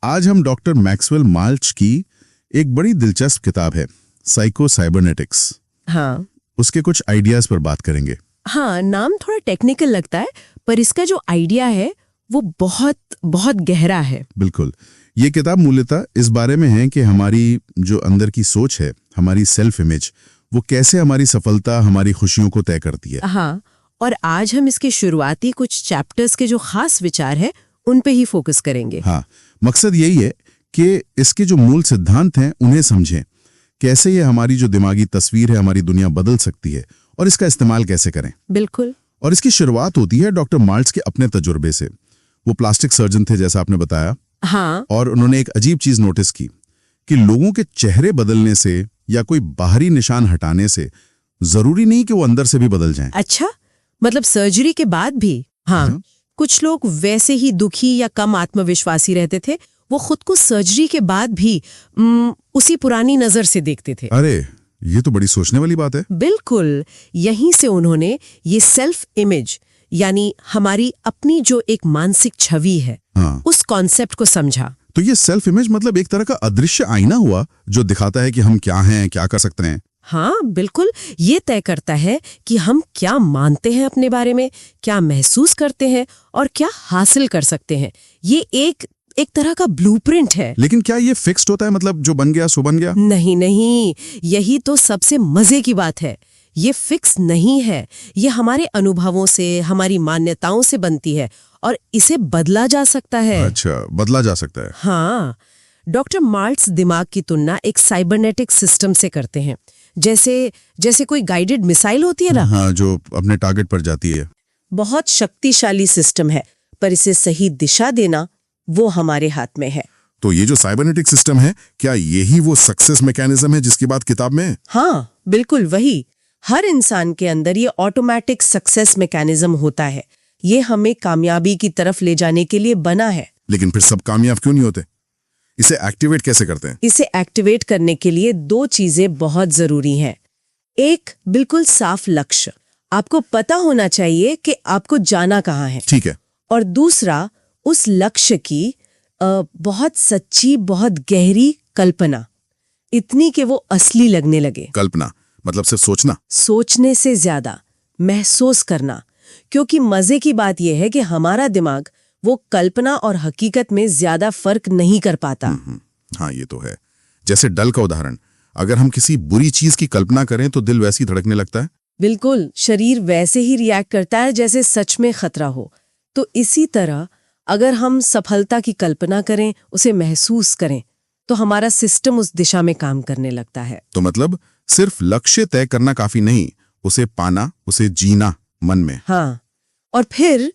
आज हम doctor Maxwell माल्च की एक बड़ी दिलचस्प किताब है साइको साइबरनेटिक्स। हाँ उसके कुछ आइडियाज पर बात करेंगे। हाँ, नाम थोड़ा टेक्निकल लगता है पर इसका जो आइडिया है वो बहुत बहुत गहरा है। बिल्कुल, ये किताब मूलतः इस बारे में है कि हमारी जो अंदर की सोच है, हमारी सेल्फ इमेज, वो कैसे हमारी सफलता, हमारी खुशियों को तय करती है। हाँ, और आज हम इसके शुरुआती कुछ चैप्टर्स के जो खास विचार है उन पे ही फोकस करेंगे। हाँ, मकसद यही है कि इसके जो मूल सिद्धांत हैं उन्हें समझें, कैसे ये हमारी जो दिमागी तस्वीर है, हमारी दुनिया बदल सकती है और इसका इस्तेमाल कैसे करें। बिल्कुल। और इसकी शुरुआत होती है डॉक्टर माल्च के अपने तजुर्बे से। वो प्लास्टिक सर्जन थे जैसा आपने बताया। हाँ, और उन्होंने एक अजीब चीज नोटिस की कि लोगों के चेहरे बदलने से या कोई बाहरी निशान हटाने से जरूरी नहीं कि वो अंदर से भी बदल जाएं। अच्छा, मतलब सर्जरी के बाद भी? हाँ, कुछ लोग वैसे ही दुखी या कम आत्मविश्वासी रहते थे, वो खुद को सर्जरी के बाद भी उसी पुरानी नजर से देखते थे। अरे, ये तो बड़ी सोचने वाली बात है। बिल्कुल, यहीं से उन्होंने ये सेल्फ इमेज यानी हमारी अपनी जो एक मानसिक छवि है, हाँ। उस कॉन्सेप्ट को समझा। तो ये सेल्फ इमेज मतलब एक तरह का अदृश्य आईना हुआ जो दिखाता है कि हम क्या हैं, क्या कर सकते हैं। हाँ बिल्कुल, ये तय करता है कि हम क्या मानते हैं अपने बारे में, क्या महसूस करते हैं और क्या हासिल कर सकते हैं। ये एक तरह का ब्लूप्रिंट है। लेकिन क्या ये फिक्स्ड होता है, मतलब जो बन गया सो बन गया? नहीं, यही तो सबसे मजे की बात है। ये फिक्स नहीं है, ये हमारे अनुभवों से, हमारी मान्यताओं से बनती है और इसे बदला जा सकता है। अच्छा, बदला जा सकता है। हाँ, डॉक्टर माल्ट्स दिमाग की तुलना एक साइबरनेटिक सिस्टम से करते हैं। जैसे कोई गाइडेड मिसाइल होती है ना। हाँ, जो अपने टारगेट पर जाती है। बहुत शक्तिशाली सिस्टम है, पर इसे सही दिशा देना वो हमारे हाथ में है। तो ये जो साइबरनेटिक सिस्टम है, क्या यही वो सक्सेस मैकेनिज्म है जिसकी बात किताब में है? हाँ बिल्कुल वही। हर इंसान के अंदर ये ऑटोमेटिक सक्सेस मैकेनिज्म होता है। ये हमें कामयाबी की तरफ ले जाने के लिए बना है। लेकिन फिर सब कामयाब क्यों नहीं होते? इसे एक्टिवेट कैसे करते हैं? इसे एक्टिवेट करने के लिए दो चीजें बहुत जरूरी हैं। एक, बिल्कुल साफ लक्ष्य, आपको पता होना चाहिए कि आपको जाना कहाँ है। ठीक है। और दूसरा, उस लक्ष्य की बहुत सच्ची, बहुत गहरी कल्पना, इतनी कि वो असली लगने लगे। कल्पना मतलब सिर्फ सोचना? सोचने से ज्यादा महसूस करना, क्योंकि मजे की बात यह है कि हमारा दिमाग वो कल्पना और हकीकत में ज्यादा फर्क नहीं कर पाता। हाँ, ये तो है। जैसे डल का उदाहरण, अगर हम किसी बुरी चीज की कल्पना करें तो दिल वैसी धड़कने लगता है। बिल्कुल, शरीर वैसे ही रिएक्ट करता है जैसे सच में खतरा हो। तो इसी तरह अगर हम सफलता की कल्पना करें, उसे महसूस करें, तो हमारा सिस्टम उस दिशा में काम करने लगता है। तो मतलब सिर्फ लक्ष्य तय करना काफी नहीं, उसे पाना, उसे जीना मन में। हाँ, और फिर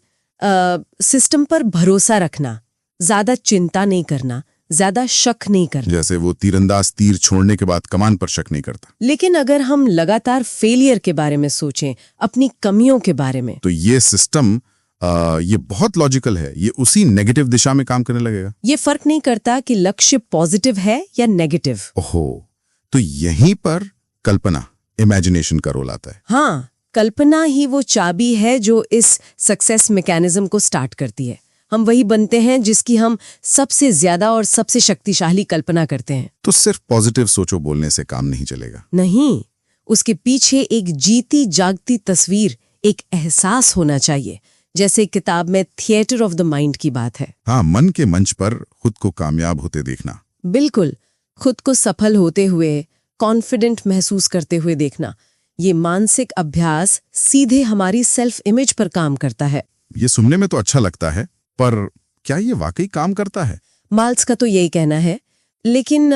सिस्टम पर भरोसा रखना, ज्यादा चिंता नहीं करना, ज्यादा शक नहीं करना। जैसे वो तीरंदाज तीर छोड़ने के बाद कमान पर शक नहीं करता। लेकिन अगर हम लगातार फेलियर के बारे में सोचें, अपनी कमियों के बारे में, तो ये सिस्टम ये बहुत लॉजिकल है, ये उसी नेगेटिव दिशा में काम करने लगेगा। ये फर्क नहीं करता कि लक्ष्य पॉजिटिव है या नेगेटिव। ओहो, तो यहीं पर कल्पना, इमेजिनेशन का रोल आता है। हाँ, कल्पना ही वो चाबी है जो इस सक्सेस मैकेनिज्म को स्टार्ट करती है। हम वही बनते हैं जिसकी हम सबसे ज्यादा और सबसे शक्तिशाली कल्पना करते हैं। तो सिर्फ पॉजिटिव सोचो बोलने से काम नहीं चलेगा। नहीं, उसके पीछे एक जीती जागती तस्वीर, एक एहसास होना चाहिए। जैसे किताब में थिएटर ऑफ द माइंड की बात है। हाँ, मन के मंच पर खुद को कामयाब होते देखना। बिल्कुल, खुद को सफल होते हुए, कॉन्फिडेंट महसूस करते हुए देखना। ये मानसिक अभ्यास सीधे हमारी सेल्फ इमेज पर काम करता है। ये सुनने में तो अच्छा लगता है, पर क्या ये वाकई काम करता है? माल्ट्स का तो यही कहना है, लेकिन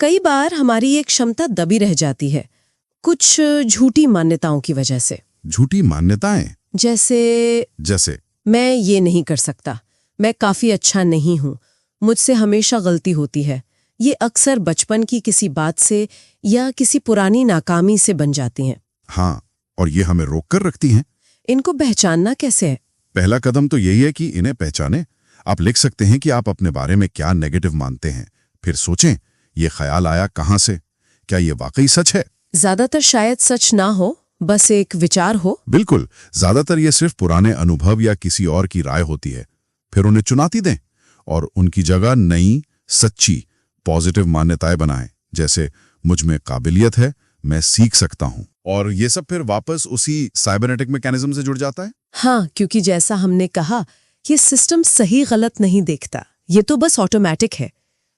कई बार हमारी ये क्षमता दबी रह जाती है, कुछ झूठी मान्यताओं की वजह से। झूठी मान्यताएं? जैसे मैं ये नहीं कर सकता, मैं काफी अच्छा नहीं हूँ, मुझसे हमेशा गलती होती है। ये अक्सर बचपन की किसी बात से या किसी पुरानी नाकामी से बन जाती हैं। हाँ, और ये हमें रोक कर रखती हैं। इनको पहचानना कैसे है? पहला कदम तो यही है कि इन्हें पहचानें। आप लिख सकते हैं कि आप अपने बारे में क्या नेगेटिव मानते हैं, फिर सोचें ये ख्याल आया कहाँ से, क्या ये वाकई सच है? ज्यादातर शायद सच ना हो, बस एक विचार हो। बिल्कुल, ज्यादातर ये सिर्फ पुराने अनुभव या किसी और की राय होती है। फिर उन्हें चुनौती दें और उनकी जगह नई, सच्ची, पॉजिटिव मान्यताएं बनाएं, जैसे मुझ में काबिलियत है, मैं सीख सकता हूं। और ये सब फिर वापस उसी साइबरनेटिक मैकेनिज्म से जुड़ जाता है। हाँ, क्योंकि जैसा हमने कहा, ये सिस्टम सही गलत नहीं देखता, ये तो बस ऑटोमेटिक है।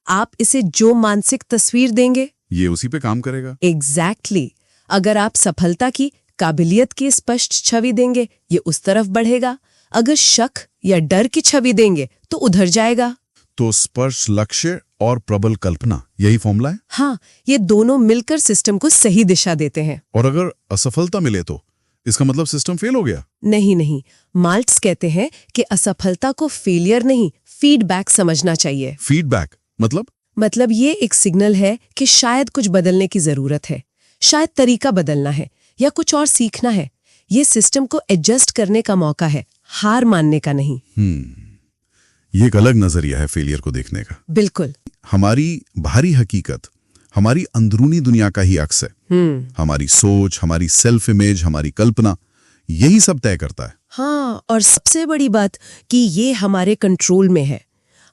आप इसे जो मानसिक तस्वीर देंगे, ये उसी पे काम करेगा। एग्जैक्टली। अगर आप सफलता की, काबिलियत की स्पष्ट छवि देंगे, ये उस तरफ बढ़ेगा। अगर शक या डर की छवि देंगे तो उधर जाएगा। तो स्पर्श लक्ष्य और प्रबल कल्पना, यही फॉर्मूला है। हाँ, ये दोनों मिलकर सिस्टम को सही दिशा देते हैं। और अगर असफलता मिले तो इसका मतलब सिस्टम फेल हो गया? नहीं, माल्ट्स कहते हैं कि असफलता को फेलियर नहीं, फीडबैक समझना चाहिए। फीडबैक मतलब ये एक सिग्नल है कि शायद कुछ बदलने की जरूरत है, शायद तरीका बदलना है या कुछ और सीखना है। ये सिस्टम को एडजस्ट करने का मौका है, हार मानने का नहीं। ये एक अलग नजरिया है फेलियर को देखने का। बिल्कुल। हमारी बाहरी हकीकत हमारी अंदरूनी दुनिया का ही अक्स है। हमारी सोच, हमारी सेल्फ इमेज, हमारी कल्पना, यही सब तय करता है। हाँ, और सबसे बड़ी बात कि ये हमारे कंट्रोल में है।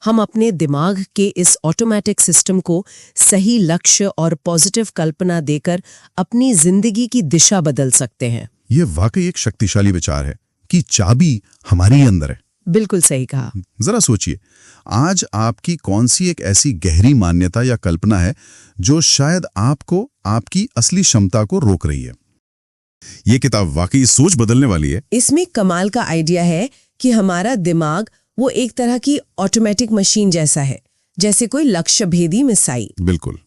हम अपने दिमाग के इस ऑटोमेटिक सिस्टम को सही लक्ष्य और पॉजिटिव कल्पना देकर अपनी जिंदगी की दिशा बदल सकते हैं। ये वाकई एक शक्तिशाली विचार है कि चाबी हमारी अंदर है। बिल्कुल सही कहा। जरा सोचिए, आज आपकी कौन सी एक ऐसी गहरी मान्यता या कल्पना है जो शायद आपको आपकी असली क्षमता को रोक रही है? ये किताब वाकई सोच बदलने वाली है। इसमें कमाल का आइडिया है कि हमारा दिमाग वो एक तरह की ऑटोमेटिक मशीन जैसा है, जैसे कोई लक्ष्य भेदी मिसाइल। बिल्कुल।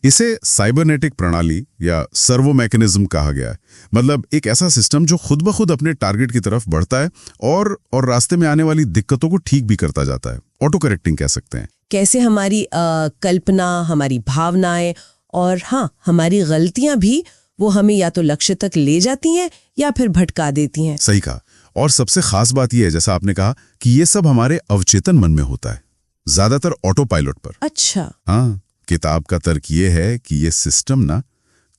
इसे साइबरनेटिक प्रणाली या सर्वो मैकेनिज्म कहा गया है। मतलब एक ऐसा सिस्टम जो खुद ब खुद अपने टारगेट की तरफ बढ़ता है और रास्ते में आने वाली दिक्कतों को ठीक भी करता जाता है। ऑटो करेक्टिंग कह सकते हैं। कैसे हमारी कल्पना, हमारी भावनाएं और हाँ, हमारी गलतियां भी वो हमें या तो लक्ष्य तक ले जाती हैं या फिर भटका देती हैं। सही कहा। और सबसे खास बात यह है, जैसा आपने कहा, कि ये सब हमारे अवचेतन मन में होता है, ज्यादातर ऑटो पायलट पर। अच्छा। हाँ, किताब का तर्क ये है कि ये सिस्टम ना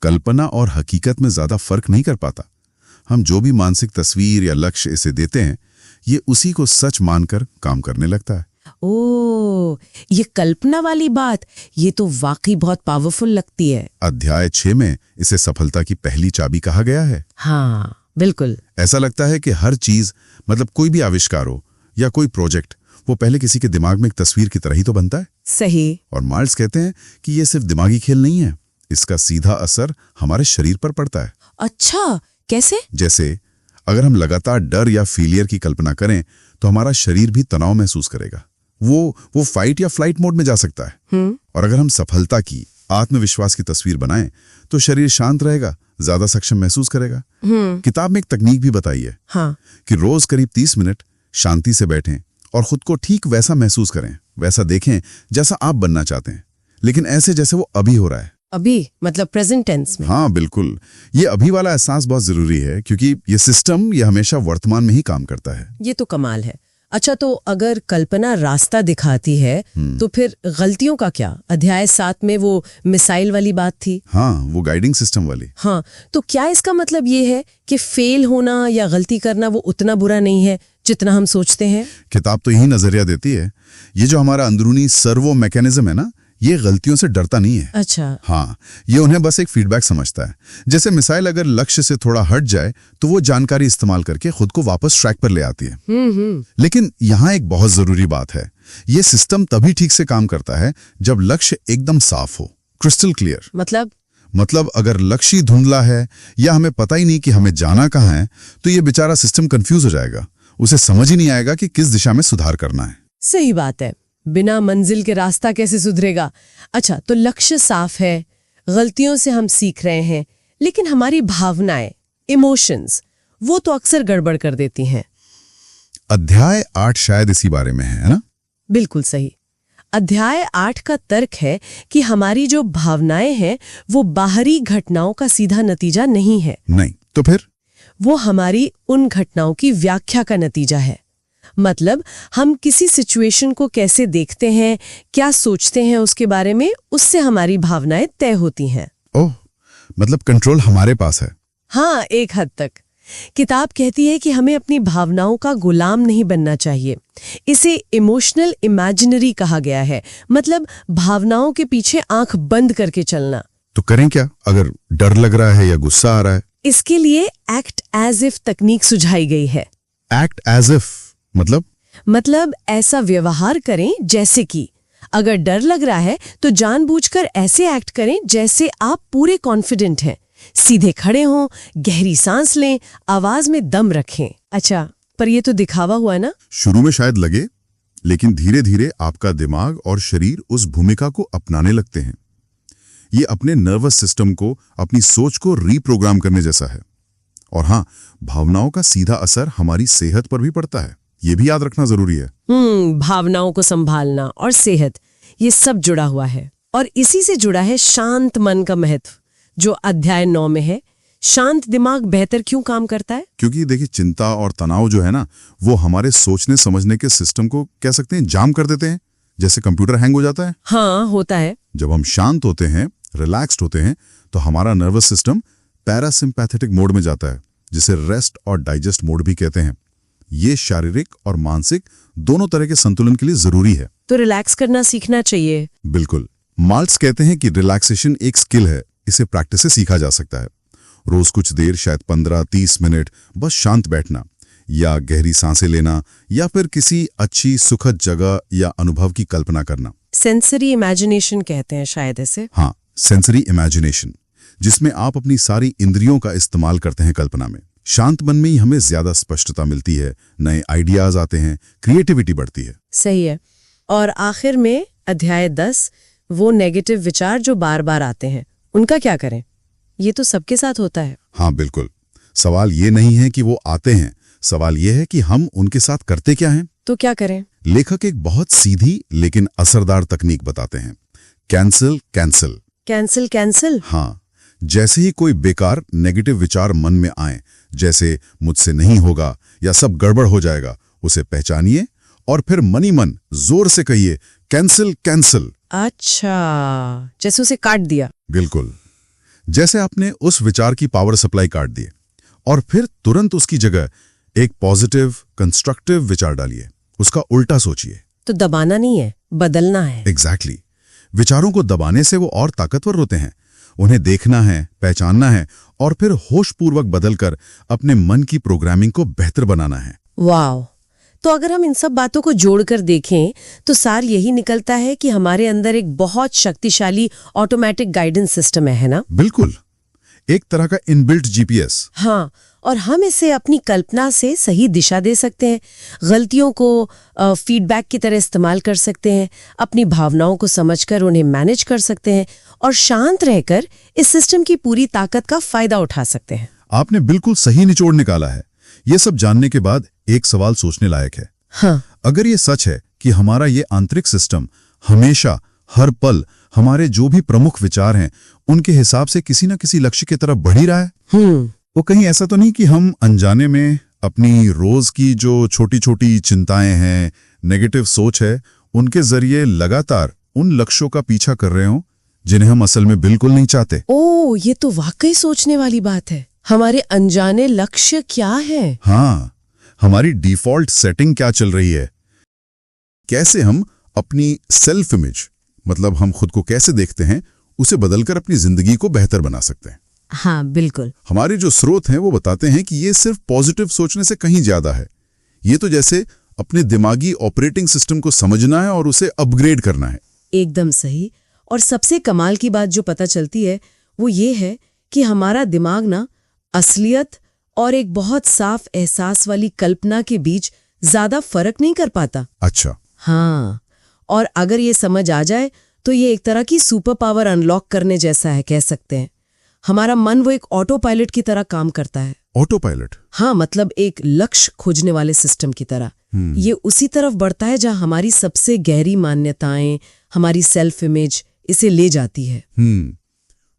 कल्पना और हकीकत में ज्यादा फर्क नहीं कर पाता। हम जो भी मानसिक तस्वीर या लक्ष्य इसे देते हैं, ये उसी को सच मानकर काम करने लगता है। ओह, ये कल्पना वाली बात, ये तो वाकई बहुत पावरफुल लगती है। अध्याय 6 में इसे सफलता की पहली चाबी कहा गया है। हाँ, बिल्कुल। ऐसा लगता है कि हर चीज, मतलब कोई भी आविष्कार हो या कोई प्रोजेक्ट, वो पहले किसी के दिमाग में एक तस्वीर की तरह ही तो बनता है। सही। और मार्ल्स कहते हैं कि ये सिर्फ दिमागी खेल नहीं है, इसका सीधा असर हमारे शरीर पर पड़ता है। अच्छा, कैसे? जैसे अगर हम लगातार डर या फेलियर की कल्पना करें तो हमारा शरीर भी तनाव महसूस करेगा। वो फाइट या फ्लाइट मोड में जा सकता है। और अगर हम सफलता की, आत्मविश्वास की तस्वीर बनाएं तो शरीर शांत रहेगा, ज्यादा सक्षम महसूस करेगा। किताब में एक तकनीक भी बताई है। हाँ। कि रोज करीब 30 मिनट शांति से बैठें और खुद को ठीक वैसा महसूस करें, वैसा देखें जैसा आप बनना चाहते हैं, लेकिन ऐसे जैसे वो अभी हो रहा है। अभी मतलब प्रेजेंट टेंस में? हाँ बिल्कुल। ये अभी वाला एहसास बहुत जरूरी है, क्योंकि ये सिस्टम ये हमेशा वर्तमान में ही काम करता है। ये तो कमाल है। अच्छा, तो अगर कल्पना रास्ता दिखाती है तो फिर गलतियों का क्या? अध्याय 7 में वो मिसाइल वाली बात थी। हाँ, वो गाइडिंग सिस्टम वाली। हाँ, तो क्या इसका मतलब ये है कि फेल होना या गलती करना वो उतना बुरा नहीं है जितना हम सोचते हैं? किताब तो यही नजरिया देती है। ये जो हमारा अंदरूनी सर्वो मैकेनिज्म है ना, ये गलतियों से डरता नहीं है। अच्छा। हाँ, ये उन्हें बस एक फीडबैक समझता है। जैसे मिसाइल अगर लक्ष्य से थोड़ा हट जाए तो वो जानकारी इस्तेमाल करके खुद को वापस ट्रैक पर ले आती है। लेकिन यहाँ एक बहुत जरूरी बात है, ये सिस्टम तभी ठीक से काम करता है जब लक्ष्य एकदम साफ हो, क्रिस्टल क्लियर। मतलब अगर लक्ष्य धुंधला है या हमें पता ही नहीं कि हमें जाना कहाँ है, तो ये बेचारा सिस्टम कंफ्यूज हो जाएगा। उसे समझ ही नहीं आएगा कि किस दिशा में सुधार करना है। सही बात है। बिना मंजिल के रास्ता कैसे सुधरेगा? अच्छा, तो लक्ष्य साफ है, गलतियों से हम सीख रहे हैं, लेकिन हमारी भावनाएं, इमोशंस, वो तो अक्सर गड़बड़ कर देती हैं। अध्याय 8 शायद इसी बारे में है ना? बिल्कुल सही। अध्याय 8 का तर्क है कि हमारी जो भावनाएं हैं वो बाहरी घटनाओं का सीधा नतीजा नहीं है। नहीं तो फिर? वो हमारी उन घटनाओं की व्याख्या का नतीजा है। मतलब हम किसी सिचुएशन को कैसे देखते हैं, क्या सोचते हैं उसके बारे में, उससे हमारी भावनाएं तय होती हैं। ओह, मतलब कंट्रोल हमारे पास है। हाँ, एक हद तक। किताब कहती है कि हमें अपनी भावनाओं का गुलाम नहीं बनना चाहिए। इसे इमोशनल इमेजिनरी कहा गया है, मतलब भावनाओं के पीछे आंख बंद करके चलना। तो करें क्या अगर डर लग रहा है या गुस्सा आ रहा है? इसके लिए एक्ट एज इफ तकनीक सुझाई गई है। एक्ट एज इफ मतलब ऐसा व्यवहार करें जैसे कि अगर डर लग रहा है तो जानबूझकर ऐसे एक्ट करें जैसे आप पूरे कॉन्फिडेंट हैं। सीधे खड़े हों, गहरी सांस लें, आवाज में दम रखें। अच्छा, पर ये तो दिखावा हुआ ना? शुरू में शायद लगे, लेकिन धीरे धीरे आपका दिमाग और शरीर उस भूमिका को अपनाने लगते हैं। ये अपने नर्वस सिस्टम को, अपनी सोच को रीप्रोग्राम करने जैसा है। और हाँ, भावनाओं का सीधा असर हमारी सेहत पर भी पड़ता है, ये भी याद रखना जरूरी है। भावनाओं को संभालना और सेहत, ये सब जुड़ा हुआ है। और इसी से जुड़ा है शांत मन का महत्व, जो अध्याय 9 में है। शांत दिमाग बेहतर क्यों काम करता है? क्योंकि देखिए, चिंता और तनाव जो है ना, वो हमारे सोचने समझने के सिस्टम को कह सकते हैं जाम कर देते हैं, जैसे कंप्यूटर हैंग हो जाता है। हाँ, होता है। जब हम शांत होते हैं, रिलैक्स्ड होते हैं, तो हमारा नर्वस सिस्टम पैरासिम्पैथेटिक मोड में जाता है, जिसे रेस्ट और डाइजेस्ट मोड भी कहते हैं। ये शारीरिक और मानसिक दोनों तरह के संतुलन के लिए जरूरी है। तो रिलैक्स करना सीखना चाहिए। बिल्कुल। माल्ट्स कहते हैं कि रिलैक्सेशन एक स्किल है, इसे प्रैक्टिस से सीखा जा सकता है। रोज कुछ देर, शायद 15-30 मिनट, बस शांत बैठना या गहरी सांसें लेना या फिर किसी अच्छी सुखद जगह या अनुभव की कल्पना करना। सेंसरी इमेजिनेशन कहते हैं शायद इसे। हाँ, सेंसरी इमेजिनेशन, जिसमें आप अपनी सारी इंद्रियों का इस्तेमाल करते हैं कल्पना में। शांत मन में ही हमें ज्यादा स्पष्टता मिलती है, नए आइडियाज आते हैं, क्रिएटिविटी बढ़ती है। सही है। और आखिर में अध्याय 10, वो नेगेटिव विचार जो बार बार आते हैं, उनका क्या करें? ये तो सबके साथ होता है। हाँ बिल्कुल। सवाल ये नहीं है कि वो आते हैं, सवाल ये है कि हम उनके साथ करते क्या हैं। तो क्या करें? लेखक एक बहुत सीधी लेकिन असरदार तकनीक बताते हैं, कैंसिल कैंसिल। Cancel cancel? हाँ, जैसे ही कोई बेकार नेगेटिव विचार मन में आए, जैसे मुझसे नहीं होगा या सब गड़बड़ हो जाएगा, उसे पहचानिए और फिर मनी मन जोर से कहिए, कैंसिल कैंसिल। अच्छा, जैसे उसे काट दिया। बिल्कुल, जैसे आपने उस विचार की पावर सप्लाई काट दी, और फिर तुरंत उसकी जगह एक पॉजिटिव कंस्ट्रक्टिव विचार डालिए, उसका उल्टा सोचिए। तो दबाना नहीं है, बदलना है। एग्जैक्टली। विचारों को दबाने से वो और ताकतवर होते हैं। उन्हें देखना है, पहचानना है और फिर होशपूर्वक बदलकर अपने मन की प्रोग्रामिंग को बेहतर बनाना है। वाह! तो अगर हम इन सब बातों को जोड़कर देखें तो सार यही निकलता है कि हमारे अंदर एक बहुत शक्तिशाली ऑटोमेटिक गाइडेंस सिस्टम है ना? बिल्कुल, एक तरह का इनबिल्ट जीपीएस। हाँ, और हम इसे अपनी कल्पना से सही दिशा दे सकते हैं, गलतियों को फीडबैक की तरह इस्तेमाल कर सकते हैं, अपनी भावनाओं को समझकर उन्हें मैनेज कर सकते हैं और शांत रहकर इस सिस्टम की पूरी ताकत का फायदा उठा सकते हैं। आपने बिल्कुल सही निचोड़ निकाला है। ये सब जानने के बाद एक सवाल सोचने लायक है। हाँ। अगर ये सच है कि हमारा ये आंतरिक सिस्टम हमेशा, हर पल हमारे जो भी प्रमुख विचार हैं उनके हिसाब से किसी न किसी लक्ष्य की तरफ बढ़ ही रहा है, वो कहीं ऐसा तो नहीं कि हम अनजाने में अपनी रोज की जो छोटी छोटी चिंताएं हैं, नेगेटिव सोच है, उनके जरिए लगातार उन लक्ष्यों का पीछा कर रहे हों जिन्हें हम असल में बिल्कुल नहीं चाहते। ओह, ये तो वाकई सोचने वाली बात है। हमारे अनजाने लक्ष्य क्या है? हाँ, हमारी डिफॉल्ट सेटिंग क्या चल रही है, कैसे हम अपनी सेल्फ इमेज, मतलब हम खुद को कैसे देखते हैं, उसे बदलकर अपनी जिंदगी को बेहतर बना सकते हैं। हाँ बिल्कुल। हमारे जो स्रोत हैं वो बताते हैं कि ये सिर्फ पॉजिटिव सोचने से कहीं ज्यादा है। ये तो जैसे अपने दिमागी ऑपरेटिंग सिस्टम को समझना है और उसे अपग्रेड करना है। एकदम सही। और सबसे कमाल की बात जो पता चलती है वो ये है कि हमारा दिमाग ना असलियत और एक बहुत साफ एहसास वाली कल्पना के बीच ज्यादा फर्क नहीं कर पाता। अच्छा। हाँ, और अगर ये समझ आ जाए तो ये एक तरह की सुपर पावर अनलॉक करने जैसा है, कह सकते हैं। हमारा मन वो एक ऑटो पायलट की तरह काम करता है। Auto pilot? हाँ, मतलब एक लक्ष्य खोजने वाले सिस्टम की तरह। ये उसी तरफ बढ़ता है जहाँ हमारी सबसे गहरी मान्यताएं, हमारी सेल्फ इमेज इसे ले जाती है।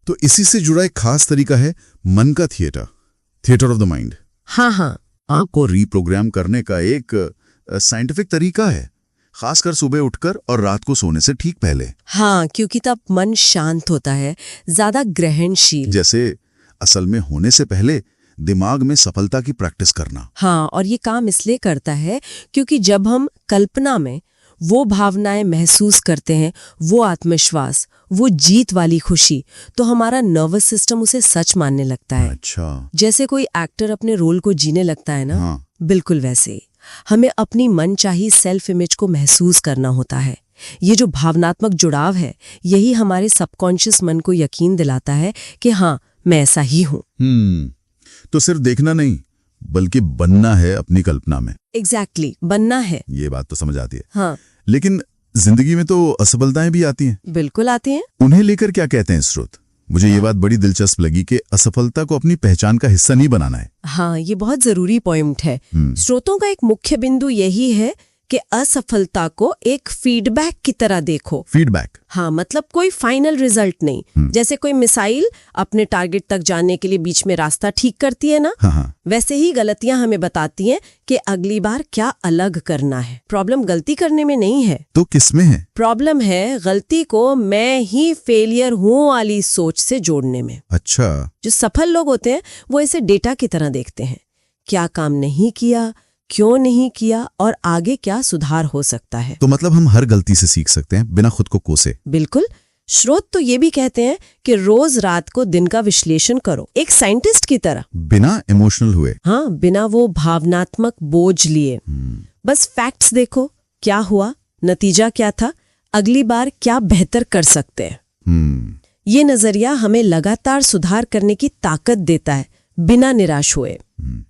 तो इसी से जुड़ा एक खास तरीका है मन का थिएटर ऑफ द माइंड। हाँ हाँ, आंख को रीप्रोग्राम करने का एक साइंटिफिक तरीका है, खासकर सुबह उठकर और रात को सोने से ठीक पहले। हाँ, क्योंकि तब मन शांत होता है, ज्यादा ग्रहणशील। जैसे असल में होने से पहले दिमाग में सफलता की प्रैक्टिस करना। हाँ, और ये काम इसलिए करता है क्योंकि जब हम कल्पना में वो भावनाएं महसूस करते हैं, वो आत्मविश्वास, वो जीत वाली खुशी, तो हमारा नर्वस सिस्टम उसे सच मानने लगता है। अच्छा। जैसे कोई एक्टर अपने रोल को जीने लगता है ना, हाँ। बिल्कुल वैसे ही हमें अपनी मनचाही सेल्फ इमेज को महसूस करना होता है। ये जो भावनात्मक जुड़ाव है, यही हमारे सबकॉन्शियस मन को यकीन दिलाता है कि हाँ, मैं ऐसा ही हूँ। तो सिर्फ देखना नहीं, बल्कि बनना है अपनी कल्पना में। एग्जैक्टली, बनना है। ये बात तो समझ आती है। हाँ, लेकिन जिंदगी में तो असफलताएं भी आती हैं। बिल्कुल आती हैं। उन्हें लेकर क्या कहते हैं स्रोत? मुझे ये बात बड़ी दिलचस्प लगी कि असफलता को अपनी पहचान का हिस्सा नहीं बनाना है। हाँ, ये बहुत जरूरी पॉइंट है। स्रोतों का एक मुख्य बिंदु यही है कि असफलता को एक फीडबैक की तरह देखो। फीडबैक? हाँ, मतलब कोई फाइनल रिजल्ट नहीं। जैसे कोई मिसाइल अपने टारगेट तक जाने के लिए बीच में रास्ता ठीक करती है ना, हाँ। वैसे ही गलतियां हमें बताती हैं कि अगली बार क्या अलग करना है। प्रॉब्लम गलती करने में नहीं है। तो किसमें है? प्रॉब्लम है गलती को मैं ही फेलियर हूं वाली सोच से जोड़ने में। अच्छा। जो सफल लोग होते हैं वो इसे डेटा की तरह देखते हैं। क्या काम नहीं किया, क्यों नहीं किया और आगे क्या सुधार हो सकता है। तो मतलब हम हर गलती से सीख सकते हैं बिना खुद को कोसे। बिल्कुल। स्रोत तो ये भी कहते हैं कि रोज रात को दिन का विश्लेषण करो, एक साइंटिस्ट की तरह, बिना इमोशनल हुए। हाँ, बिना वो भावनात्मक बोझ लिए। बस फैक्ट्स देखो, क्या हुआ, नतीजा क्या था, अगली बार क्या बेहतर कर सकते हैं। ये नजरिया हमें लगातार सुधार करने की ताकत देता है, बिना निराश हुए।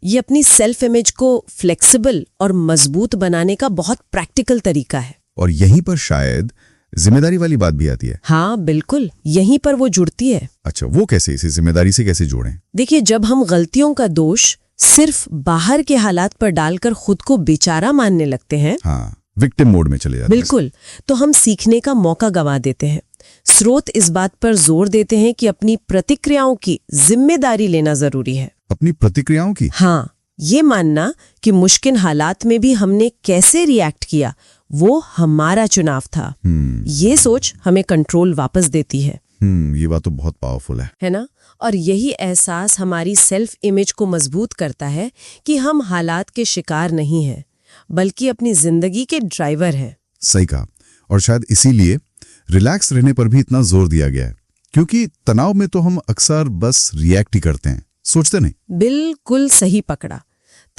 ये अपनी सेल्फ इमेज को फ्लेक्सिबल और मजबूत बनाने का बहुत प्रैक्टिकल तरीका है। और यहीं पर शायद जिम्मेदारी वाली बात भी आती है। हाँ, बिल्कुल, यहीं पर वो जुड़ती है। अच्छा, वो कैसे? इसे जिम्मेदारी से कैसे जोड़ें? देखिए, जब हम गलतियों का दोष सिर्फ बाहर के हालात पर डालकर खुद को बेचारा मानने लगते हैं, हाँ, विक्टिम मोड में चले जाते हैं। बिल्कुल, तो हम सीखने का मौका गंवा देते हैं। स्रोत इस बात पर जोर देते हैं कि अपनी प्रतिक्रियाओं की जिम्मेदारी लेना जरूरी है। अपनी प्रतिक्रियाओं की? हाँ, ये मानना कि मुश्किल हालात में भी हमने कैसे रिएक्ट किया, वो हमारा चुनाव था। ये सोच हमें कंट्रोल वापस देती है। ये बात तो बहुत पावरफुल है ना? और यही एहसास हमारी सेल्फ इमेज को मजबूत करता है कि हम हालात के शिकार नहीं हैं, बल्कि अपनी जिंदगी के ड्राइवर हैं। सही कहा। और शायद इसीलिए रिलैक्स रहने पर भी इतना जोर दिया गया है, क्योंकि तनाव में तो हम अक्सर बस रिएक्ट ही करते हैं, सोचते नहीं। बिल्कुल सही पकड़ा।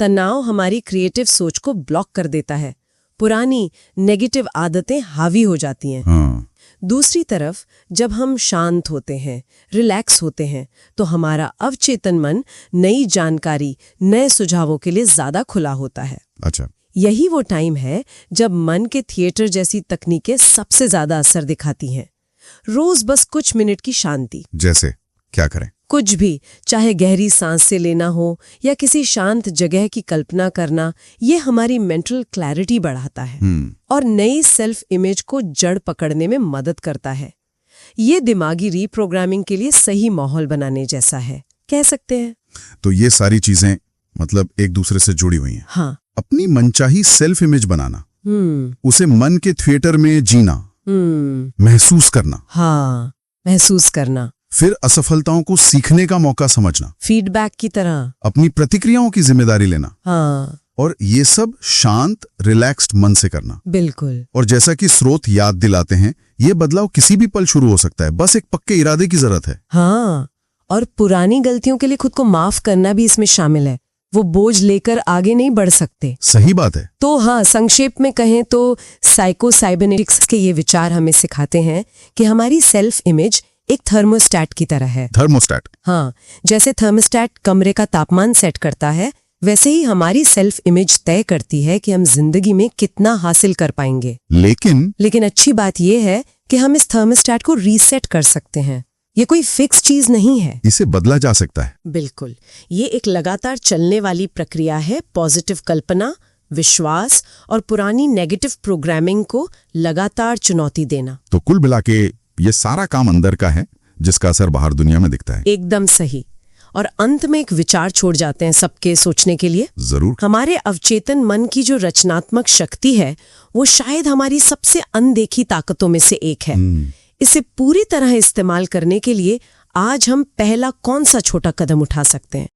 तनाव हमारी क्रिएटिव सोच को ब्लॉक कर देता है, पुरानी नेगेटिव आदतें हावी हो जाती हैं। हाँ। दूसरी तरफ जब हम शांत होते हैं, रिलैक्स होते हैं, तो हमारा अवचेतन मन नई जानकारी, नए सुझावों के लिए ज्यादा खुला होता है। अच्छा। यही वो टाइम है जब मन के थिएटर जैसी तकनीकें सबसे ज्यादा असर दिखाती हैं। रोज बस कुछ मिनट की शांति। जैसे क्या करें? कुछ भी, चाहे गहरी सांस से लेना हो या किसी शांत जगह की कल्पना करना, ये हमारी मेंटल क्लैरिटी बढ़ाता है और नई सेल्फ इमेज को जड़ पकड़ने में मदद करता है। ये दिमागी रीप्रोग्रामिंग के लिए सही माहौल बनाने जैसा है, कह सकते हैं। तो ये सारी चीजें मतलब एक दूसरे से जुड़ी हुई हैं। हाँ। अपनी मनचाही सेल्फ इमेज बनाना, उसे मन के थिएटर में जीना, महसूस करना। हाँ, महसूस करना। फिर असफलताओं को सीखने का मौका समझना, फीडबैक की तरह। अपनी प्रतिक्रियाओं की जिम्मेदारी लेना। हाँ। और ये सब शांत रिलैक्स्ड मन से करना। बिल्कुल। और जैसा कि स्रोत याद दिलाते हैं, ये बदलाव किसी भी पल शुरू हो सकता है, बस एक पक्के इरादे की जरूरत है। हाँ, और पुरानी गलतियों के लिए खुद को माफ करना भी इसमें शामिल है। वो बोझ लेकर आगे नहीं बढ़ सकते। सही बात है। तो हाँ, संक्षेप में कहें तो साइकोसाइबरनेटिक्स के ये विचार हमें सिखाते हैं कि हमारी सेल्फ इमेज एक थर्मोस्टैट की तरह है। थर्मोस्टैट? हाँ, जैसे थर्मोस्टैट कमरे का तापमान सेट करता है, वैसे ही हमारी सेल्फ इमेज तय करती है कि हम जिंदगी में कितना हासिल कर पाएंगे। लेकिन अच्छी बात यह है कि हम इस थर्मोस्टैट को रीसेट कर सकते हैं। ये कोई फिक्स चीज नहीं है, इसे बदला जा सकता है। बिल्कुल, ये एक लगातार चलने वाली प्रक्रिया है। पॉजिटिव कल्पना, विश्वास और पुरानी नेगेटिव प्रोग्रामिंग को लगातार चुनौती देना। तो कुल मिला के ये सारा काम अंदर का है, जिसका असर बाहर दुनिया में दिखता है। एकदम सही। और अंत में एक विचार छोड़ जाते हैं सबके सोचने के लिए। जरूर। हमारे अवचेतन मन की जो रचनात्मक शक्ति है, वो शायद हमारी सबसे अनदेखी ताकतों में से एक है। इसे पूरी तरह इस्तेमाल करने के लिए आज हम पहला कौन सा छोटा कदम उठा सकते हैं?